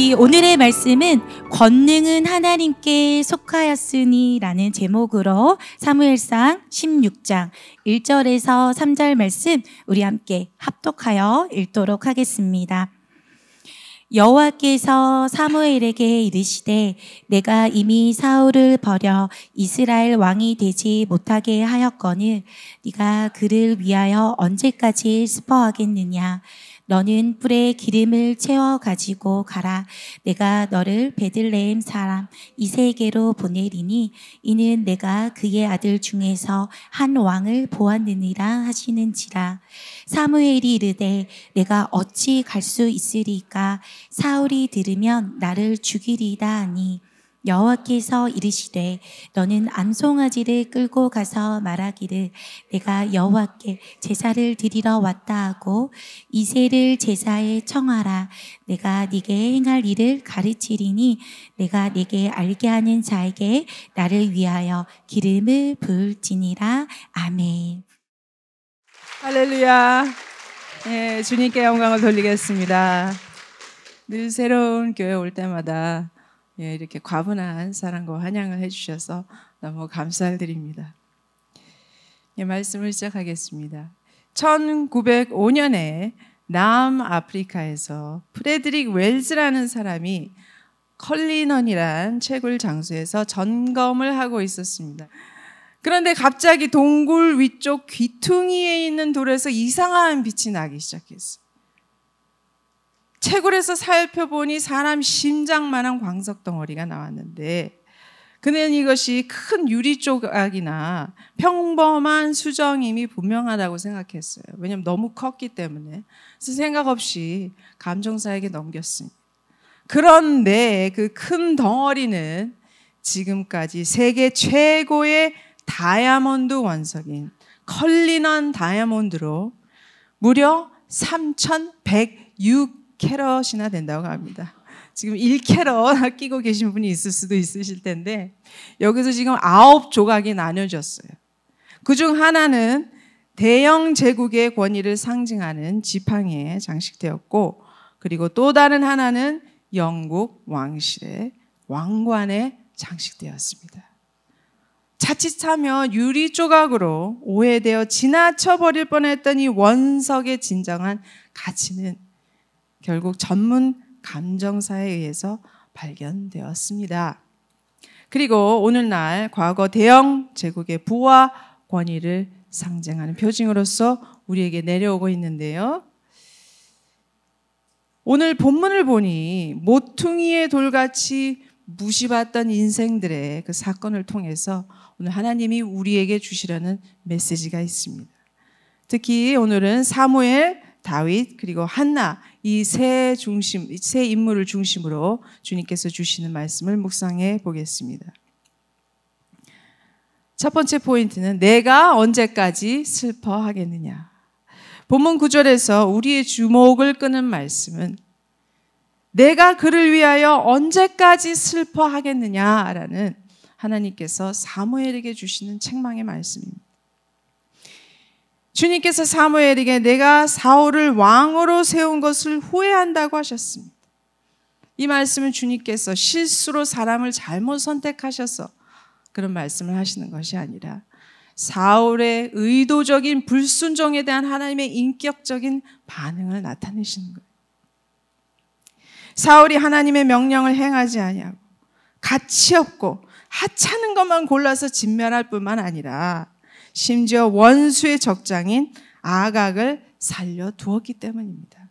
우리 오늘의 말씀은 권능은 하나님께 속하였으니 라는 제목으로 사무엘상 16장 1절에서 3절 말씀 우리 함께 합독하여 읽도록 하겠습니다. 여호와께서 사무엘에게 이르시되 내가 이미 사울을 버려 이스라엘 왕이 되지 못하게 하였거늘 네가 그를 위하여 언제까지 슬퍼하겠느냐. 너는 뿔에 기름을 채워 가지고 가라. 내가 너를 베들레헴 사람 이새에게로 보내리니 이는 내가 그의 아들 중에서 한 왕을 보았느니라 하시는지라. 사무엘이 이르되 내가 어찌 갈 수 있으리까. 사울이 들으면 나를 죽이리다 하니 여호와께서 이르시되 너는 암송아지를 끌고 가서 말하기를 내가 여호와께 제사를 드리러 왔다 하고 이새를 제사에 청하라. 내가 네게 행할 일을 가르치리니 내가 네게 알게 하는 자에게 나를 위하여 기름을 부을지니라. 아멘. 할렐루야. 예, 주님께 영광을 돌리겠습니다. 늘 새로운 교회 올 때마다 이렇게 과분한 사랑과 환영을 해주셔서 너무 감사드립니다. 말씀을 시작하겠습니다. 1905년에 남아프리카에서 프레드릭 웰즈라는 사람이 컬리넌이란 채굴 장소에서 점검을 하고 있었습니다. 그런데 갑자기 동굴 위쪽 귀퉁이에 있는 돌에서 이상한 빛이 나기 시작했어요. 채굴에서 살펴보니 사람 심장만한 광석 덩어리가 나왔는데 그는 이것이 큰 유리 조각이나 평범한 수정임이 분명하다고 생각했어요. 왜냐하면 너무 컸기 때문에. 그래서 생각 없이 감정사에게 넘겼습니다. 그런데 그 큰 덩어리는 지금까지 세계 최고의 다이아몬드 원석인 컬리넌 다이아몬드로 무려 3,106캐럿이나 된다고 합니다. 지금 1캐럿 끼고 계신 분이 있을 수도 있으실 텐데 여기서 지금 9조각이 나눠졌어요. 그중 하나는 대영 제국의 권위를 상징하는 지팡이에 장식되었고 그리고 또 다른 하나는 영국 왕실의 왕관에 장식되었습니다. 자칫하면 유리 조각으로 오해되어 지나쳐 버릴 뻔했던 이 원석의 진정한 가치는 결국 전문 감정사에 의해서 발견되었습니다. 그리고 오늘날 과거 대영 제국의 부와 권위를 상징하는 표징으로서 우리에게 내려오고 있는데요. 오늘 본문을 보니 모퉁이의 돌같이 무시받던 인생들의 그 사건을 통해서 오늘 하나님이 우리에게 주시려는 메시지가 있습니다. 특히 오늘은 사무엘, 다윗 그리고 한나 이 세 인물을 중심으로 주님께서 주시는 말씀을 묵상해 보겠습니다. 첫 번째 포인트는 내가 언제까지 슬퍼하겠느냐. 본문 9절에서 우리의 주목을 끄는 말씀은 내가 그를 위하여 언제까지 슬퍼하겠느냐라는 하나님께서 사무엘에게 주시는 책망의 말씀입니다. 주님께서 사무엘에게 내가 사울을 왕으로 세운 것을 후회한다고 하셨습니다. 이 말씀은 주님께서 실수로 사람을 잘못 선택하셔서 그런 말씀을 하시는 것이 아니라 사울의 의도적인 불순종에 대한 하나님의 인격적인 반응을 나타내시는 거예요. 사울이 하나님의 명령을 행하지 아니하고 가치 없고 하찮은 것만 골라서 진멸할 뿐만 아니라 심지어 원수의 적장인 아각을 살려두었기 때문입니다.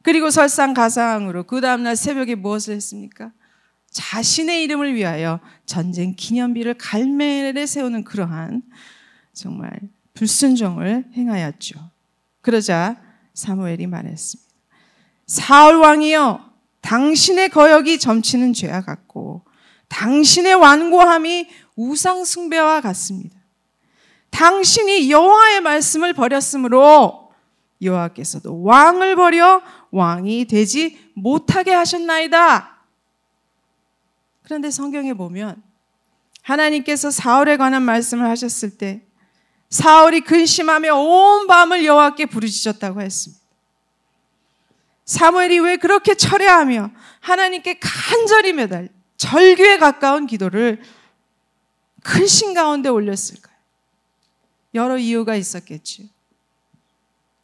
그리고 설상가상으로 그 다음날 새벽에 무엇을 했습니까? 자신의 이름을 위하여 전쟁 기념비를 갈멜에 세우는 그러한 정말 불순종을 행하였죠. 그러자 사무엘이 말했습니다. 사울 왕이여, 당신의 거역이 점치는 죄와 같고 당신의 완고함이 우상 숭배와 같습니다. 당신이 여호와의 말씀을 버렸으므로 여호와께서도 왕을 버려 왕이 되지 못하게 하셨나이다. 그런데 성경에 보면 하나님께서 사울에 관한 말씀을 하셨을 때 사울이 근심하며 온 밤을 여호와께 부르짖었다고 했습니다. 사무엘이 왜 그렇게 철야하며 하나님께 간절히 매달 절규에 가까운 기도를 근심 가운데 올렸을까요? 여러 이유가 있었겠죠.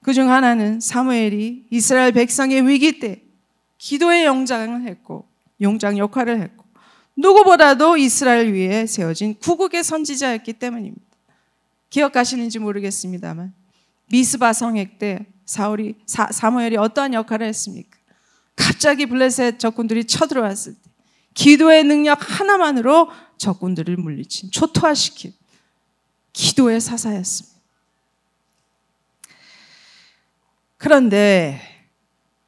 그중 하나는 사무엘이 이스라엘 백성의 위기 때 기도의 용장 역할을 했고 누구보다도 이스라엘 위에 세워진 구국의 선지자였기 때문입니다. 기억하시는지 모르겠습니다만 미스바 성액 때 사무엘이 어떠한 역할을 했습니까? 갑자기 블레셋 적군들이 쳐들어왔을 때 기도의 능력 하나만으로 적군들을 물리친, 초토화시킨 기도의 사사였습니다. 그런데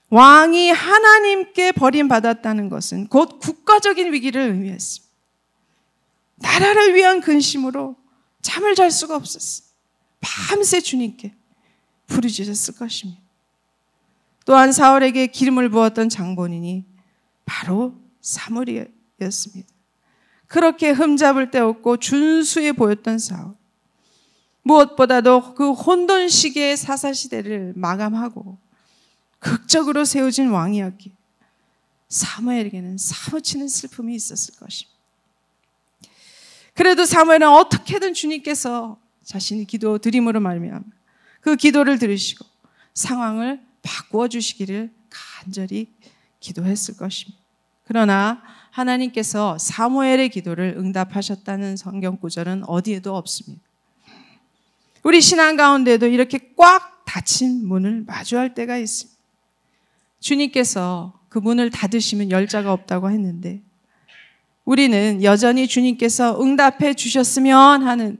왕이 하나님께 버림받았다는 것은 곧 국가적인 위기를 의미했습니다. 나라를 위한 근심으로 잠을 잘 수가 없었어요. 밤새 주님께 부르짖었을 것입니다. 또한 사울에게 기름을 부었던 장본인이 바로 사무엘이었습니다. 그렇게 흠잡을 데 없고 준수해 보였던 사울. 무엇보다도 그 혼돈 시기의 사사시대를 마감하고 극적으로 세워진 왕이었기에 사무엘에게는 사무치는 슬픔이 있었을 것입니다. 그래도 사무엘은 어떻게든 주님께서 자신이 기도 드림으로 말미암아 그 기도를 들으시고 상황을 바꾸어 주시기를 간절히 기도했을 것입니다. 그러나 하나님께서 사무엘의 기도를 응답하셨다는 성경 구절은 어디에도 없습니다. 우리 신앙 가운데도 이렇게 꽉 닫힌 문을 마주할 때가 있습니다. 주님께서 그 문을 닫으시면 열자가 없다고 했는데 우리는 여전히 주님께서 응답해 주셨으면 하는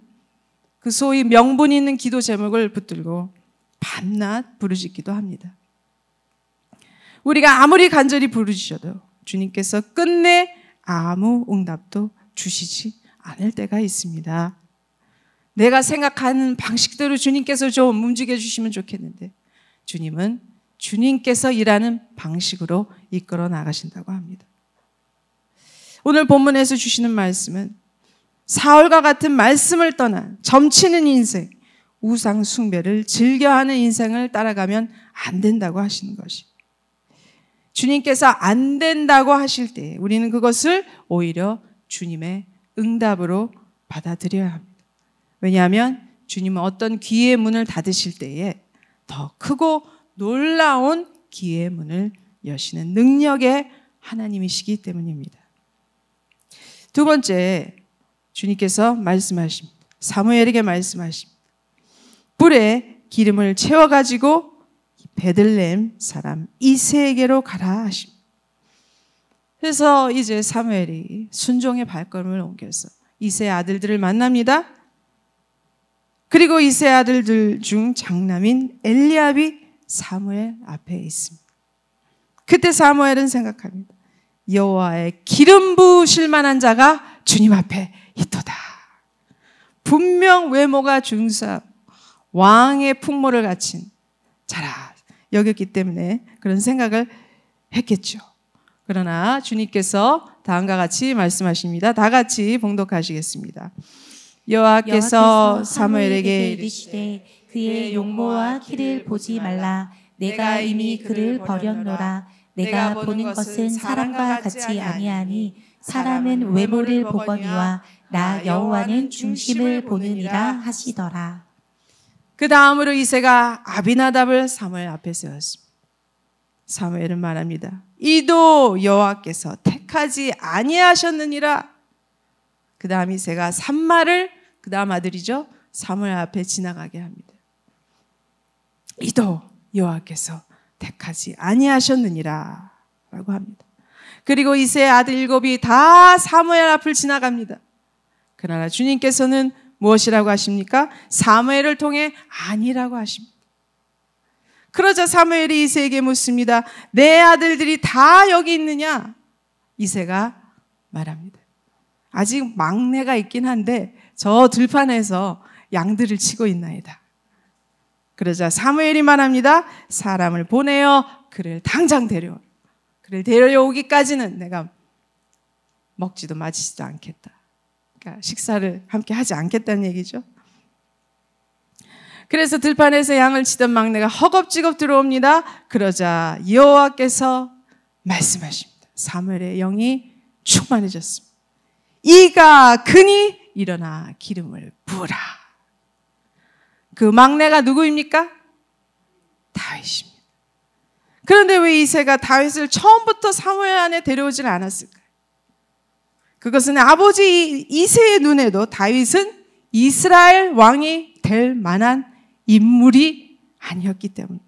그 소위 명분 있는 기도 제목을 붙들고 밤낮 부르짖기도 합니다. 우리가 아무리 간절히 부르짖어도 주님께서 끝내 아무 응답도 주시지 않을 때가 있습니다. 내가 생각하는 방식대로 주님께서 좀 움직여 주시면 좋겠는데 주님은 주님께서 일하는 방식으로 이끌어 나가신다고 합니다. 오늘 본문에서 주시는 말씀은 사울과 같은 말씀을 떠난 점치는 인생, 우상 숭배를 즐겨하는 인생을 따라가면 안 된다고 하시는 것이. 주님께서 안 된다고 하실 때 우리는 그것을 오히려 주님의 응답으로 받아들여야 합니다. 왜냐하면 주님은 어떤 기회의 문을 닫으실 때에 더 크고 놀라운 기회의 문을 여시는 능력의 하나님이시기 때문입니다. 두 번째, 주님께서 말씀하십니다. 사무엘에게 말씀하십니다. 뿔에 기름을 채워가지고 베들레헴 사람 이새에게로 가라 하십니다. 그래서 이제 사무엘이 순종의 발걸음을 옮겨서 이새의 아들들을 만납니다. 그리고 이새의 아들들 중 장남인 엘리압이 사무엘 앞에 있습니다. 그때 사무엘은 생각합니다. 여호와의 기름 부으실 만한 자가 주님 앞에 있도다. 분명 외모가 중사 왕의 풍모를 갖춘 자라 여겼기 때문에 그런 생각을 했겠죠. 그러나 주님께서 다음과 같이 말씀하십니다. 다 같이 봉독하시겠습니다. 여호와께서 사무엘에게 이르시되 그의 용모와 키를 보지 말라. 내가 이미 그를 버렸노라. 내가 보는 것은 사람과 같이 아니하니 사람은 외모를 보거니와 나 여호와는 중심을 보느니라 하시더라. 그 다음으로 이새가 아비나답을 사무엘 앞에 세웠습니다. 사무엘은 말합니다. 이도 여호와께서 택하지 아니하셨느니라. 그 다음 이새가 산마를 그 다음 아들이죠. 사무엘 앞에 지나가게 합니다. 이도 여호와께서 택하지 아니하셨느니라 라고 합니다. 그리고 이새의 아들 7이 다 사무엘 앞을 지나갑니다. 그러나 주님께서는 무엇이라고 하십니까? 사무엘을 통해 아니라고 하십니다. 그러자 사무엘이 이새에게 묻습니다. 내 아들들이 다 여기 있느냐? 이새가 말합니다. 아직 막내가 있긴 한데 저 들판에서 양들을 치고 있나이다. 그러자 사무엘이 말합니다. 사람을 보내어 그를 당장 데려오라. 그를 데려오기까지는 내가 먹지도 마시지도 않겠다. 그러니까 식사를 함께 하지 않겠다는 얘기죠. 그래서 들판에서 양을 치던 막내가 허겁지겁 들어옵니다. 그러자 여호와께서 말씀하십니다. 사무엘의 영이 충만해졌습니다. 이가 그니 일어나 기름을 부으라. 그 막내가 누구입니까? 다윗입니다. 그런데 왜 이새가 다윗을 처음부터 사무엘 안에 데려오질 않았을까요? 그것은 아버지 이새의 눈에도 다윗은 이스라엘 왕이 될 만한 인물이 아니었기 때문에,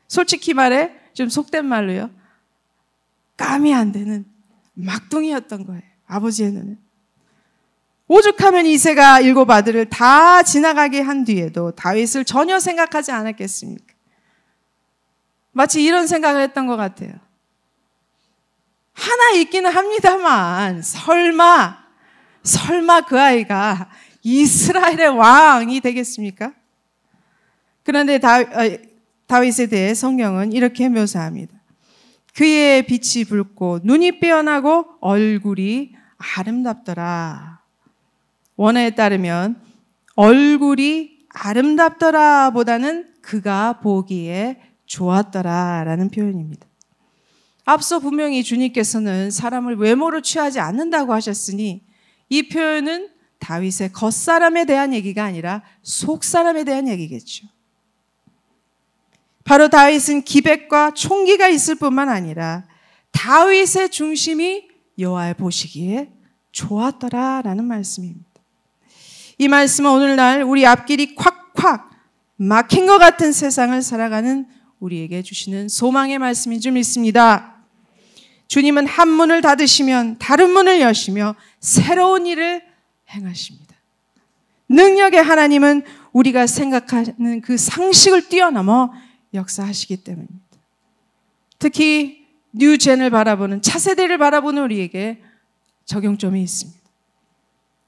솔직히 말해 좀 속된 말로요, 감이 안 되는 막둥이였던 거예요. 아버지의 눈은. 오죽하면 이새가 7 아들을 다 지나가게 한 뒤에도 다윗을 전혀 생각하지 않았겠습니까? 마치 이런 생각을 했던 것 같아요. 하나 있기는 합니다만 설마 그 아이가 이스라엘의 왕이 되겠습니까? 그런데 다윗에 대해 성경은 이렇게 묘사합니다. 그의 빛이 붉고 눈이 빼어나고 얼굴이 아름답더라. 원어에 따르면 얼굴이 아름답더라 보다는 그가 보기에 좋았더라 라는 표현입니다. 앞서 분명히 주님께서는 사람을 외모로 취하지 않는다고 하셨으니 이 표현은 다윗의 겉사람에 대한 얘기가 아니라 속사람에 대한 얘기겠죠. 바로 다윗은 기백과 총기가 있을 뿐만 아니라 다윗의 중심이 여호와의 보시기에 좋았더라라는 말씀입니다. 이 말씀은 오늘날 우리 앞길이 콱콱 막힌 것 같은 세상을 살아가는 우리에게 주시는 소망의 말씀인 줄 믿습니다. 주님은 한 문을 닫으시면 다른 문을 여시며 새로운 일을 행하십니다. 능력의 하나님은 우리가 생각하는 그 상식을 뛰어넘어 역사하시기 때문입니다. 특히 뉴젠을 바라보는 차세대를 바라보는 우리에게 적용점이 있습니다.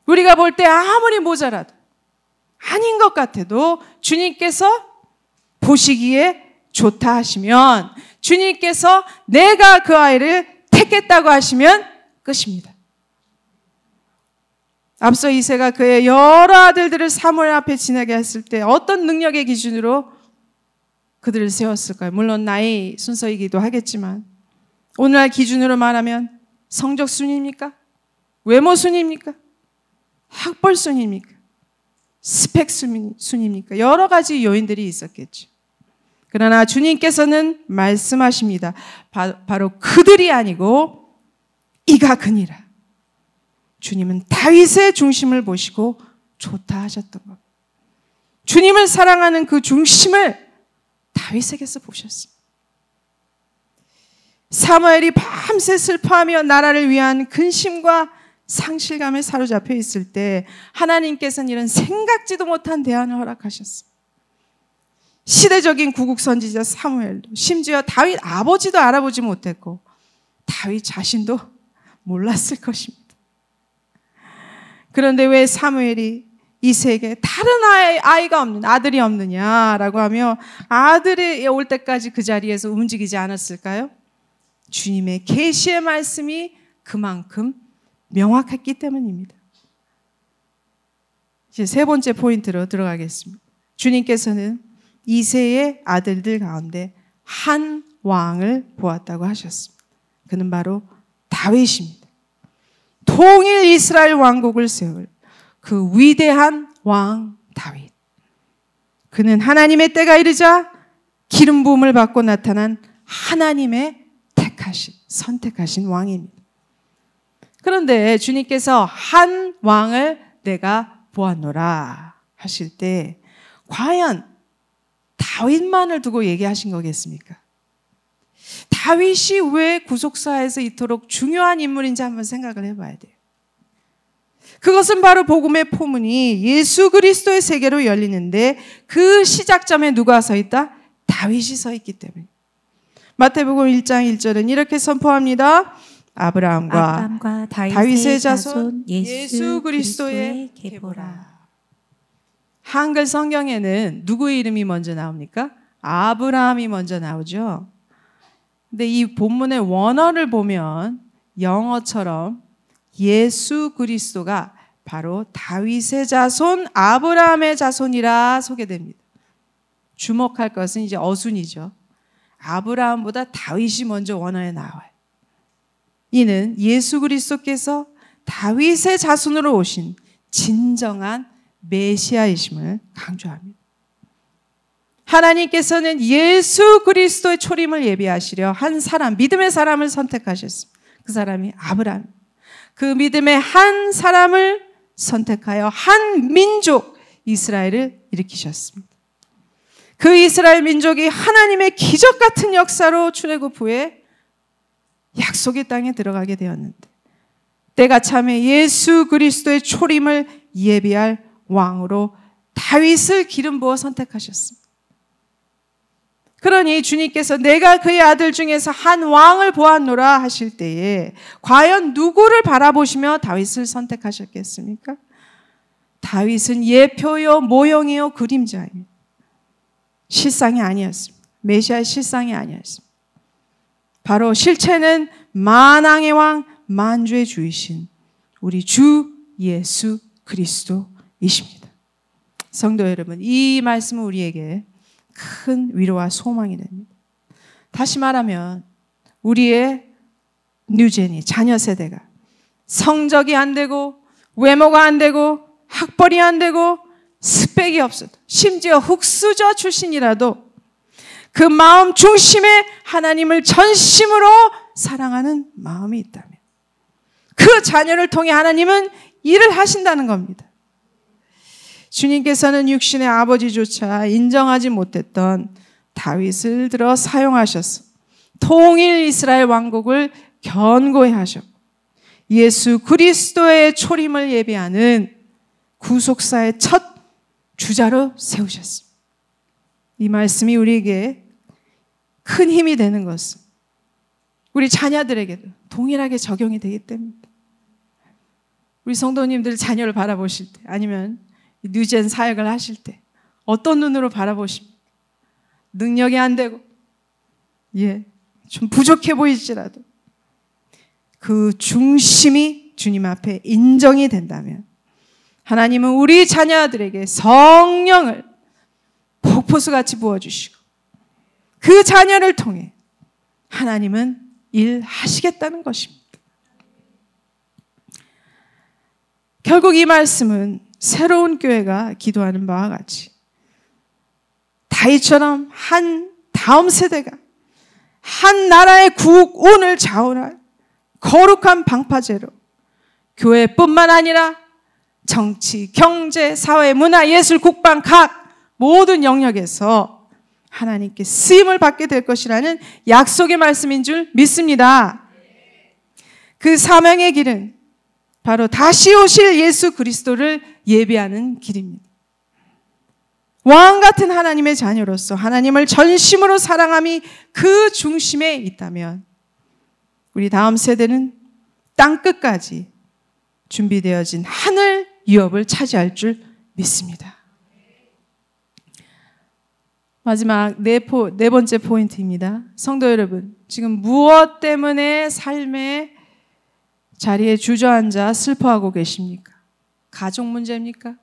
우리가 볼 때 아무리 모자라도 아닌 것 같아도 주님께서 보시기에 좋다 하시면, 주님께서 내가 그 아이를 택했다고 하시면 끝입니다. 앞서 이새가 그의 여러 아들들을 사무엘 앞에 지나게 했을 때 어떤 능력의 기준으로 그들을 세웠을까요? 물론 나이 순서이기도 하겠지만 오늘날 기준으로 말하면 성적 순위입니까? 외모 순위입니까? 학벌 순위입니까? 스펙 순위입니까? 여러 가지 요인들이 있었겠죠. 그러나 주님께서는 말씀하십니다. 바로 그들이 아니고 이가 그니라. 주님은 다윗의 중심을 보시고 좋다 하셨던 겁니다. 주님을 사랑하는 그 중심을 다윗에게서 보셨습니다. 사무엘이 밤새 슬퍼하며 나라를 위한 근심과 상실감에 사로잡혀 있을 때 하나님께서는 이런 생각지도 못한 대안을 허락하셨습니다. 시대적인 구국 선지자 사무엘도, 심지어 다윗 아버지도 알아보지 못했고 다윗 자신도 몰랐을 것입니다. 그런데 왜 사무엘이 이새에게 다른 아이가 없는, 아들이 없느냐라고 하며 아들이 올 때까지 그 자리에서 움직이지 않았을까요? 주님의 계시의 말씀이 그만큼 명확했기 때문입니다. 이제 3번째 포인트로 들어가겠습니다. 주님께서는 이새의 아들들 가운데 한 왕을 보았다고 하셨습니다. 그는 바로 다윗입니다. 통일 이스라엘 왕국을 세울 그 위대한 왕 다윗. 그는 하나님의 때가 이르자 기름 부음을 받고 나타난 하나님의 선택하신 왕입니다. 그런데 주님께서 한 왕을 내가 보았노라 하실 때 과연 다윗만을 두고 얘기하신 거겠습니까? 다윗이 왜 구속사에서 이토록 중요한 인물인지 한번 생각을 해봐야 돼요. 그것은 바로 복음의 포문이 예수 그리스도의 세계로 열리는데 그 시작점에 누가 서 있다? 다윗이 서 있기 때문에. 마태복음 1장 1절은 이렇게 선포합니다. 아브라함과 다윗의 자손 예수 그리스도의 계보라. 한글 성경에는 누구의 이름이 먼저 나옵니까? 아브라함이 먼저 나오죠. 근데 이 본문의 원어를 보면 영어처럼 예수 그리스도가 바로 다윗의 자손 아브라함의 자손이라 소개됩니다. 주목할 것은 이제 어순이죠. 아브라함보다 다윗이 먼저 원어에 나와요. 이는 예수 그리스도께서 다윗의 자손으로 오신 진정한 메시아이심을 강조합니다. 하나님께서는 예수 그리스도의 초림을 예비하시려 한 사람, 믿음의 사람을 선택하셨습니다. 그 사람이 아브라함. 그 믿음의 한 사람을 선택하여 한 민족 이스라엘을 일으키셨습니다. 그 이스라엘 민족이 하나님의 기적 같은 역사로 출애굽 후에 약속의 땅에 들어가게 되었는데 때가 참에 예수 그리스도의 초림을 예비할 왕으로 다윗을 기름 부어 선택하셨습니다. 그러니 주님께서 내가 그의 아들 중에서 한 왕을 보았노라 하실 때에 과연 누구를 바라보시며 다윗을 선택하셨겠습니까? 다윗은 예표요 모형이요 그림자입니다. 실상이 아니었습니다. 메시아의 실상이 아니었습니다. 바로 실체는 만왕의 왕 만주의 주이신 우리 주 예수 그리스도이십니다. 성도 여러분, 이 말씀은 우리에게 큰 위로와 소망이 됩니다. 다시 말하면 우리의 뉴제니 자녀 세대가 성적이 안 되고 외모가 안 되고 학벌이 안 되고 스펙이 없어도 심지어 흙수저 출신이라도 그 마음 중심에 하나님을 전심으로 사랑하는 마음이 있다면 그 자녀를 통해 하나님은 일을 하신다는 겁니다. 주님께서는 육신의 아버지조차 인정하지 못했던 다윗을 들어 사용하셔서 통일 이스라엘 왕국을 견고히 하셨고 예수 그리스도의 초림을 예비하는 구속사의 첫 주자로 세우셨습니다. 이 말씀이 우리에게 큰 힘이 되는 것은 우리 자녀들에게도 동일하게 적용이 되기 때문입니다. 우리 성도님들 자녀를 바라보실 때 아니면 뉴젠 사역을 하실 때 어떤 눈으로 바라보십니까? 능력이 안 되고 좀 부족해 보일지라도 그 중심이 주님 앞에 인정이 된다면 하나님은 우리 자녀들에게 성령을 폭포수같이 부어주시고 그 자녀를 통해 하나님은 일하시겠다는 것입니다. 결국 이 말씀은 새로운 교회가 기도하는 바와 같이 다윗처럼 한 다음 세대가 한 나라의 국운을 자원할 거룩한 방파제로 교회뿐만 아니라 정치, 경제, 사회, 문화, 예술, 국방 각 모든 영역에서 하나님께 쓰임을 받게 될 것이라는 약속의 말씀인 줄 믿습니다. 그 사명의 길은 바로 다시 오실 예수 그리스도를 예비하는 길입니다. 왕 같은 하나님의 자녀로서 하나님을 전심으로 사랑함이 그 중심에 있다면 우리 다음 세대는 땅끝까지 준비되어진 하늘 유업을 차지할 줄 믿습니다. 마지막 네 번째 포인트입니다. 성도 여러분, 지금 무엇 때문에 삶의 자리에 주저앉아 슬퍼하고 계십니까? 가족 문제입니까?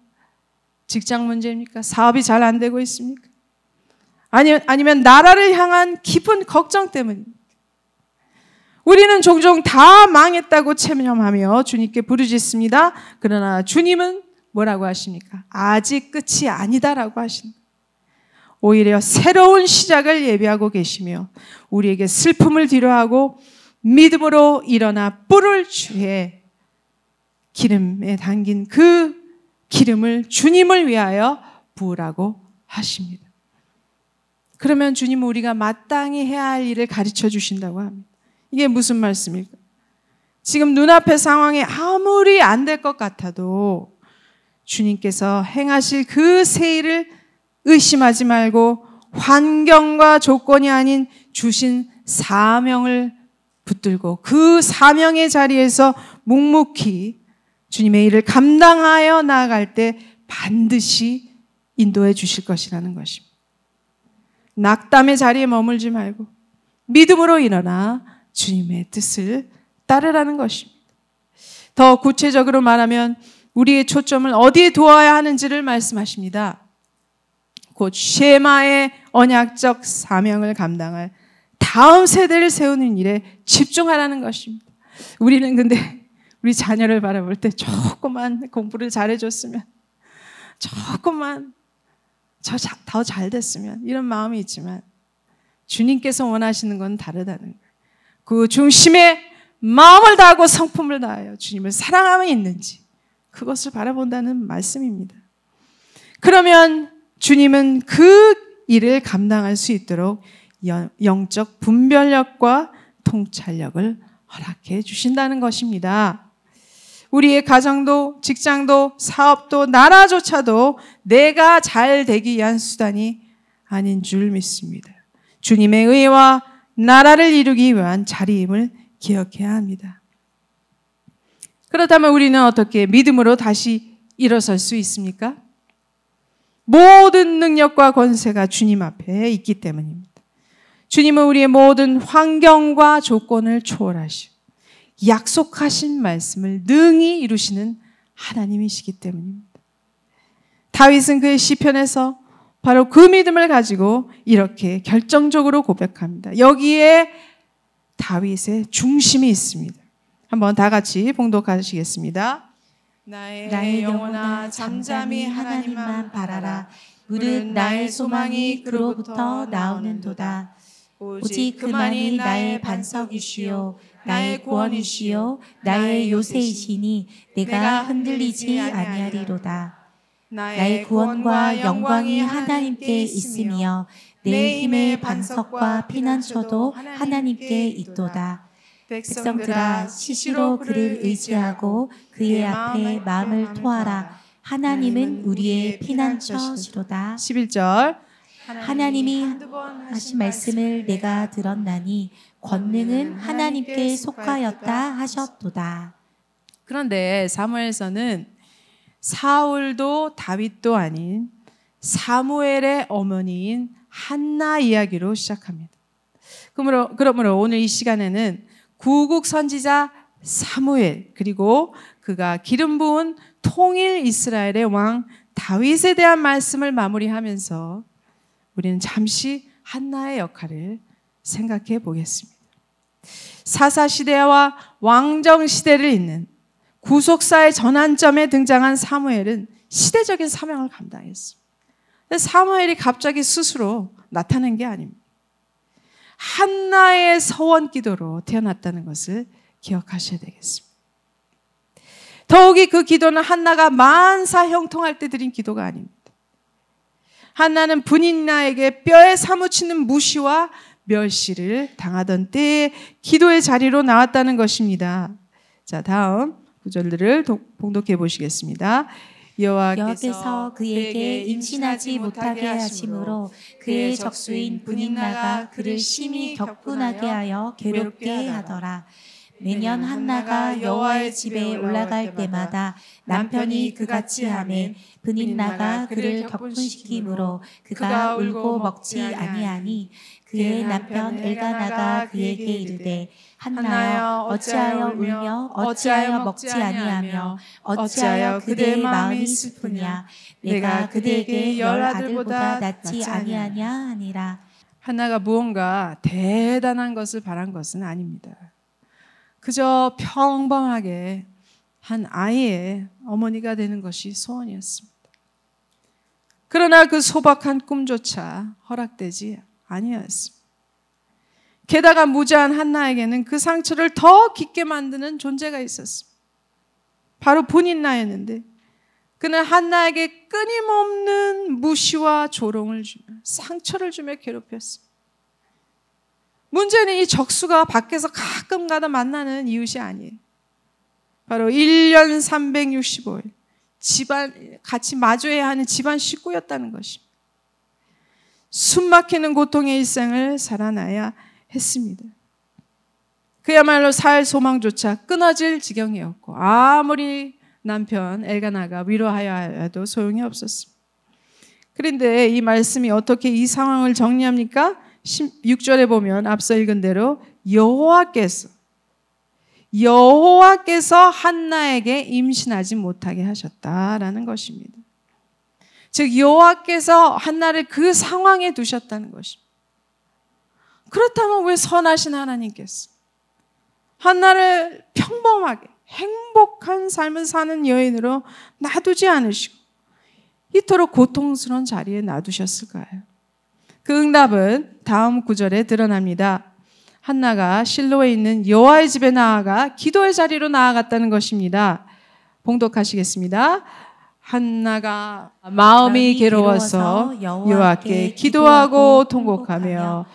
직장 문제입니까? 사업이 잘 안 되고 있습니까? 아니면 나라를 향한 깊은 걱정 때문입니까? 우리는 종종 다 망했다고 체념하며 주님께 부르짖습니다. 그러나 주님은 뭐라고 하십니까? 아직 끝이 아니다라고 하십니다. 오히려 새로운 시작을 예비하고 계시며 우리에게 슬픔을 뒤로하고 믿음으로 일어나 뿔을 취해 기름에 담긴 그 기름을 주님을 위하여 부으라고 하십니다. 그러면 주님은 우리가 마땅히 해야 할 일을 가르쳐 주신다고 합니다. 이게 무슨 말씀일까? 지금 눈앞의 상황이 아무리 안 될 것 같아도 주님께서 행하실 그 새 일을 의심하지 말고 환경과 조건이 아닌 주신 사명을 붙들고 그 사명의 자리에서 묵묵히 주님의 일을 감당하여 나아갈 때 반드시 인도해 주실 것이라는 것입니다. 낙담의 자리에 머물지 말고 믿음으로 일어나 주님의 뜻을 따르라는 것입니다. 더 구체적으로 말하면 우리의 초점을 어디에 두어야 하는지를 말씀하십니다. 곧 쉐마의 언약적 사명을 감당할 다음 세대를 세우는 일에 집중하라는 것입니다. 우리는 근데 우리 자녀를 바라볼 때 조금만 공부를 잘해줬으면, 조금만 더 잘 됐으면, 이런 마음이 있지만 주님께서 원하시는 건 다르다는 거예요. 그 중심에 마음을 다하고 성품을 다하여 주님을 사랑함이 있는지, 그것을 바라본다는 말씀입니다. 그러면 주님은 그 일을 감당할 수 있도록 영적 분별력과 통찰력을 허락해 주신다는 것입니다. 우리의 가정도, 직장도, 사업도, 나라조차도 내가 잘 되기 위한 수단이 아닌 줄 믿습니다. 주님의 의와 나라를 이루기 위한 자리임을 기억해야 합니다. 그렇다면 우리는 어떻게 믿음으로 다시 일어설 수 있습니까? 모든 능력과 권세가 주님 앞에 있기 때문입니다. 주님은 우리의 모든 환경과 조건을 초월하시고 약속하신 말씀을 능히 이루시는 하나님이시기 때문입니다. 다윗은 그의 시편에서 바로 그 믿음을 가지고 이렇게 결정적으로 고백합니다. 여기에 다윗의 중심이 있습니다. 한번 다 같이 봉독하시겠습니다. 나의 영혼아 잠잠히 하나님만 바라라. 무릇 나의 소망이 그로부터 나오는도다. 오직 그만이 나의 반석이시요 나의 구원이시요 나의 요새이시니 내가 흔들리지 아니하리로다. 나의 구원과 영광이 하나님께 있으며 내 힘의 반석과 피난처도 하나님께 있도다. 백성들아 시시로 그를 의지하고 그의 앞에 마음을 토하라. 하나님은 우리의 피난처시로다. 11절 하나님이 하신 말씀을 내가 들었나니 권능은 하나님께 속하였다 하셨도다. 그런데 사무엘서는 사울도 다윗도 아닌 사무엘의 어머니인 한나 이야기로 시작합니다. 그러므로 오늘 이 시간에는 구국 선지자 사무엘, 그리고 그가 기름 부은 통일 이스라엘의 왕 다윗에 대한 말씀을 마무리하면서 우리는 잠시 한나의 역할을 생각해 보겠습니다. 사사시대와 왕정시대를 잇는 구속사의 전환점에 등장한 사무엘은 시대적인 사명을 감당했습니다. 사무엘이 갑자기 스스로 나타난 게 아닙니다. 한나의 서원 기도로 태어났다는 것을 기억하셔야 되겠습니다. 더욱이 그 기도는 한나가 만사 형통할 때 드린 기도가 아닙니다. 한나는 분인나에게 뼈에 사무치는 무시와 멸시를 당하던 때에 기도의 자리로 나왔다는 것입니다. 자, 다음 구절들을 봉독해 보시겠습니다. 여호와께서 그에게 임신하지 못하게 하심으로 그의 적수인 분인나가 그를 심히 격분하게 하여 괴롭게 하더라. 매년 한나가 여호와의 집에 올라갈 때마다 남편이 그같이 하매 분인나가 그를 격분시키므로 그가 울고 먹지 아니하니 그의 남편 엘가나가 그에게 이르되 한나여 어찌하여 울며 어찌하여 먹지 아니하며 어찌하여 그대의 마음이 슬프냐 내가 그대에게 10 아들보다 낫지 아니하냐 하니라. 한나가 무언가 대단한 것을 바란 것은 아닙니다. 그저 평범하게 한 아이의 어머니가 되는 것이 소원이었습니다. 그러나 그 소박한 꿈조차 허락되지 아니었습니다. 게다가 무자한 한나에게는 그 상처를 더 깊게 만드는 존재가 있었습니다. 바로 분인나였는데 그는 한나에게 끊임없는 무시와 조롱을 주며 상처를 주며 괴롭혔습니다. 문제는 이 적수가 밖에서 가끔가다 만나는 이웃이 아니에요. 바로 1년 365일 같이 마주해야 하는 집안 식구였다는 것입니다. 숨막히는 고통의 일생을 살아나야 했습니다. 그야말로 살 소망조차 끊어질 지경이었고 아무리 남편 엘가나가 위로하여 해도 소용이 없었습니다. 그런데 이 말씀이 어떻게 이 상황을 정리합니까? 6절에 보면 앞서 읽은 대로 여호와께서 한나에게 임신하지 못하게 하셨다라는 것입니다. 즉 여호와께서 한나를 그 상황에 두셨다는 것입니다. 그렇다면 왜 선하신 하나님께서 한나를 평범하게 행복한 삶을 사는 여인으로 놔두지 않으시고 이토록 고통스러운 자리에 놔두셨을까요? 그 응답은 다음 구절에 드러납니다. 한나가 실로에 있는 여호와의 집에 나아가 기도의 자리로 나아갔다는 것입니다. 봉독하시겠습니다. 한나가 마음이 괴로워서 여호와께 기도하고 통곡하며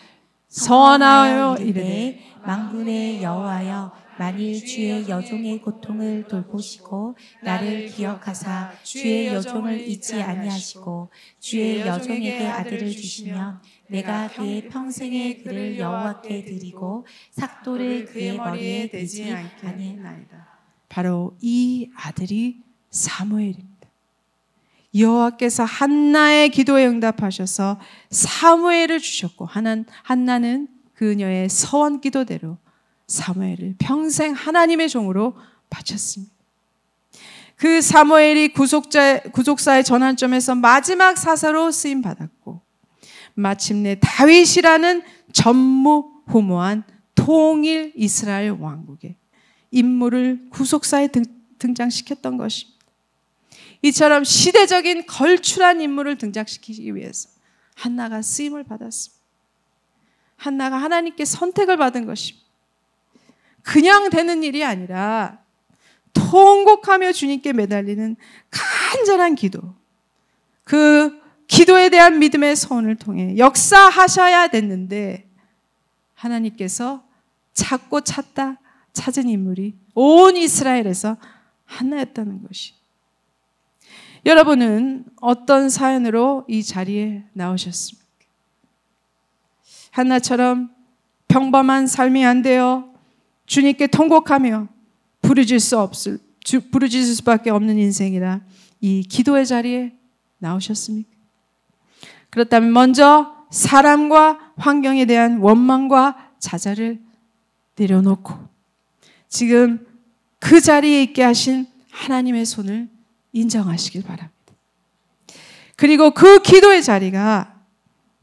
서원하여 이르되 만군의 여호와여 만일 주의 여종의 고통을 돌보시고 나를 기억하사 주의 여종을 잊지 아니하시고 주의 여종에게 아들을 주시면 내가 그의 평생의 그를 여호와께 드리고 삭도를 그의 머리에 대지 아니하나이다. 바로 이 아들이 사무엘입니다. 여호와께서 한나의 기도에 응답하셔서 사무엘을 주셨고 한나는 그녀의 서원 기도대로 사무엘을 평생 하나님의 종으로 바쳤습니다. 그 사무엘이 구속사의 전환점에서 마지막 사사로 쓰임 받았고 마침내 다윗이라는 전무후무한 통일 이스라엘 왕국의 인물을 구속사에 등장시켰던 것입니다. 이처럼 시대적인 걸출한 인물을 등장시키기 위해서 한나가 쓰임을 받았습니다. 한나가 하나님께 선택을 받은 것입니다. 그냥 되는 일이 아니라 통곡하며 주님께 매달리는 간절한 기도, 그 기도에 대한 믿음의 소원을 통해 역사하셔야 됐는데 하나님께서 찾고 찾은 인물이 온 이스라엘에서 한나였다는 것이. 여러분은 어떤 사연으로 이 자리에 나오셨습니까? 한나처럼 평범한 삶이 안 되어 주님께 통곡하며 부르짖을 수밖에 없는 인생이라 이 기도의 자리에 나오셨습니까? 그렇다면 먼저 사람과 환경에 대한 원망과 좌절을 내려놓고 지금 그 자리에 있게 하신 하나님의 손을 인정하시길 바랍니다. 그리고 그 기도의 자리가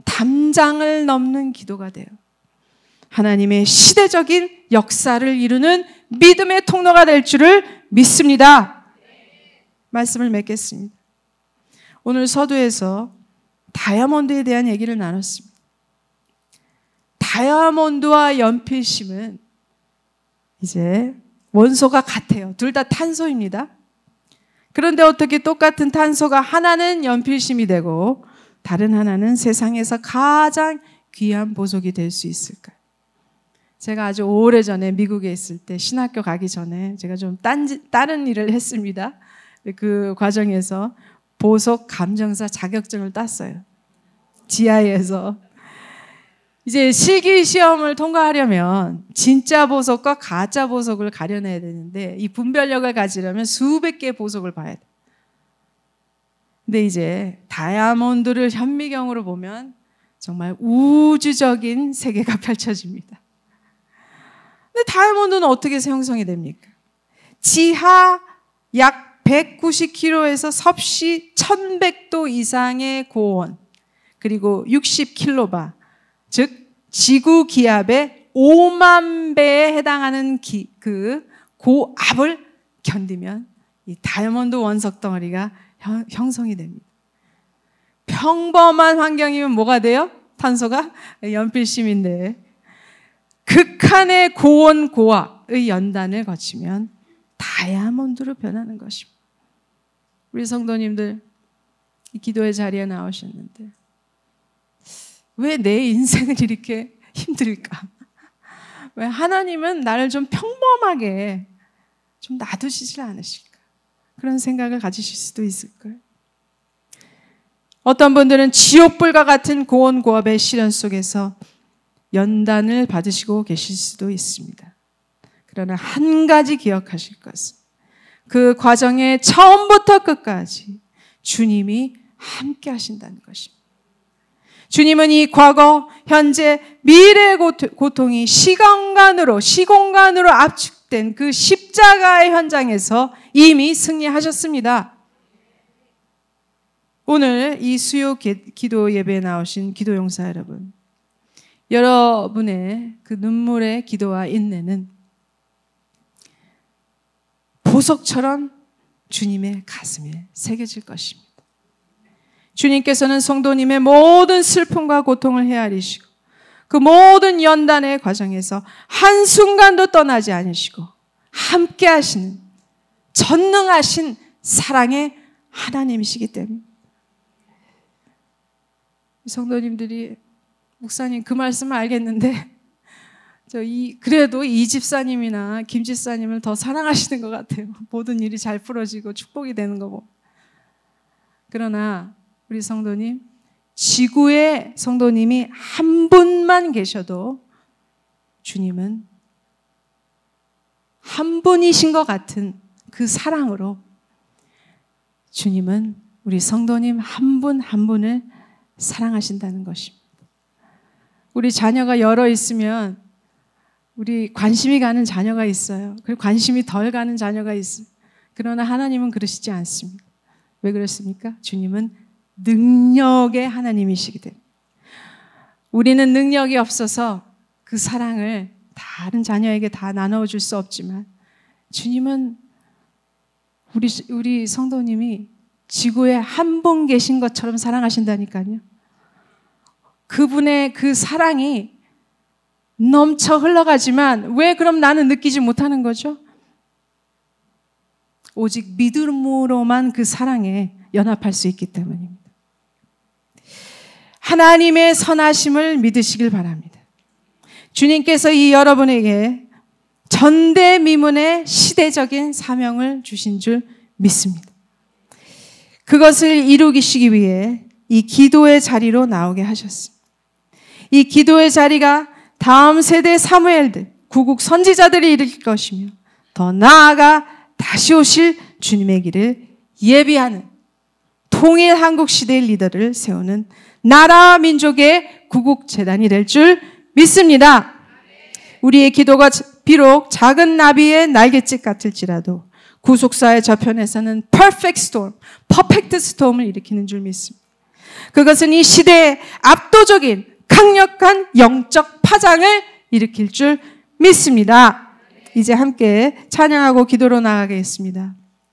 담장을 넘는 기도가 돼요. 하나님의 시대적인 역사를 이루는 믿음의 통로가 될 줄을 믿습니다. 말씀을 맺겠습니다. 오늘 서두에서 다이아몬드에 대한 얘기를 나눴습니다. 다이아몬드와 연필심은 이제 원소가 같아요. 둘 다 탄소입니다. 그런데 어떻게 똑같은 탄소가 하나는 연필심이 되고 다른 하나는 세상에서 가장 귀한 보석이 될 수 있을까요? 제가 아주 오래전에 미국에 있을 때 신학교 가기 전에 제가 좀 다른 일을 했습니다. 그 과정에서 보석 감정사 자격증을 땄어요. GI에서. 이제 실기 시험을 통과하려면 진짜 보석과 가짜 보석을 가려내야 되는데 이 분별력을 가지려면 수백 개의 보석을 봐야 돼. 근데 이제 다이아몬드를 현미경으로 보면 정말 우주적인 세계가 펼쳐집니다. 근데 다이아몬드는 어떻게 형성이 됩니까? 지하 약 190km에서 섭씨 1100도 이상의 고온, 그리고 60kB, 즉 지구 기압의 5만 배에 해당하는 그 고압을 견디면 이 다이아몬드 원석 덩어리가 형성이 됩니다. 평범한 환경이면 뭐가 돼요? 탄소가 연필심인데 극한의 고온 고압의 연단을 거치면 다이아몬드로 변하는 것입니다. 우리 성도님들 이 기도의 자리에 나오셨는데 왜 내 인생을 이렇게 힘들까? 왜 하나님은 나를 좀 평범하게 좀 놔두시질 않으실까? 그런 생각을 가지실 수도 있을 거예요. 어떤 분들은 지옥불과 같은 고온 고압의 시련 속에서 연단을 받으시고 계실 수도 있습니다. 그러나 한 가지 기억하실 것은 그 과정의 처음부터 끝까지 주님이 함께 하신다는 것입니다. 주님은 이 과거, 현재, 미래의 고통이 시공간으로 압축된 그 십자가의 현장에서 이미 승리하셨습니다. 오늘 이 수요 기도 예배에 나오신 기도용사 여러분, 여러분의 그 눈물의 기도와 인내는 보석처럼 주님의 가슴에 새겨질 것입니다. 주님께서는 성도님의 모든 슬픔과 고통을 헤아리시고 그 모든 연단의 과정에서 한순간도 떠나지 않으시고 함께 하시는 전능하신 사랑의 하나님이시기 때문에 성도님들이 목사님 그 말씀을 알겠는데 그래도 이 집사님이나 김 집사님을 더 사랑하시는 것 같아요. 모든 일이 잘 풀어지고 축복이 되는 거 보면. 그러나 우리 성도님, 지구의 성도님이 한 분만 계셔도 주님은 한 분이신 것 같은 그 사랑으로 주님은 우리 성도님 한 분 한 분을 사랑하신다는 것입니다. 우리 자녀가 여러 있으면 우리 관심이 가는 자녀가 있어요. 그리고 관심이 덜 가는 자녀가 있어요. 그러나 하나님은 그러시지 않습니다. 왜 그렇습니까? 주님은 능력의 하나님이시기 때문에. 우리는 능력이 없어서 그 사랑을 다른 자녀에게 다 나눠줄 수 없지만 주님은 우리 성도님이 지구에 한 분 계신 것처럼 사랑하신다니까요. 그분의 그 사랑이 넘쳐 흘러가지만 왜 그럼 나는 느끼지 못하는 거죠? 오직 믿음으로만 그 사랑에 연합할 수 있기 때문입니다. 하나님의 선하심을 믿으시길 바랍니다. 주님께서 이 여러분에게 전대미문의 시대적인 사명을 주신 줄 믿습니다. 그것을 이루시기 위해 이 기도의 자리로 나오게 하셨습니다. 이 기도의 자리가 다음 세대 사무엘들, 구국 선지자들이 일으킬 것이며 더 나아가 다시 오실 주님의 길을 예비하는 통일 한국 시대의 리더를 세우는 나라 민족의 구국 재단이 될 줄 믿습니다. 우리의 기도가 비록 작은 나비의 날갯짓 같을지라도 구속사의 저편에서는 perfect storm, 퍼펙트 스톰을 일으키는 줄 믿습니다. 그것은 이 시대의 압도적인 강력한 영적 파장을 일으킬 줄 믿습니다. 이제 함께 찬양하고 기도로 나가겠습니다.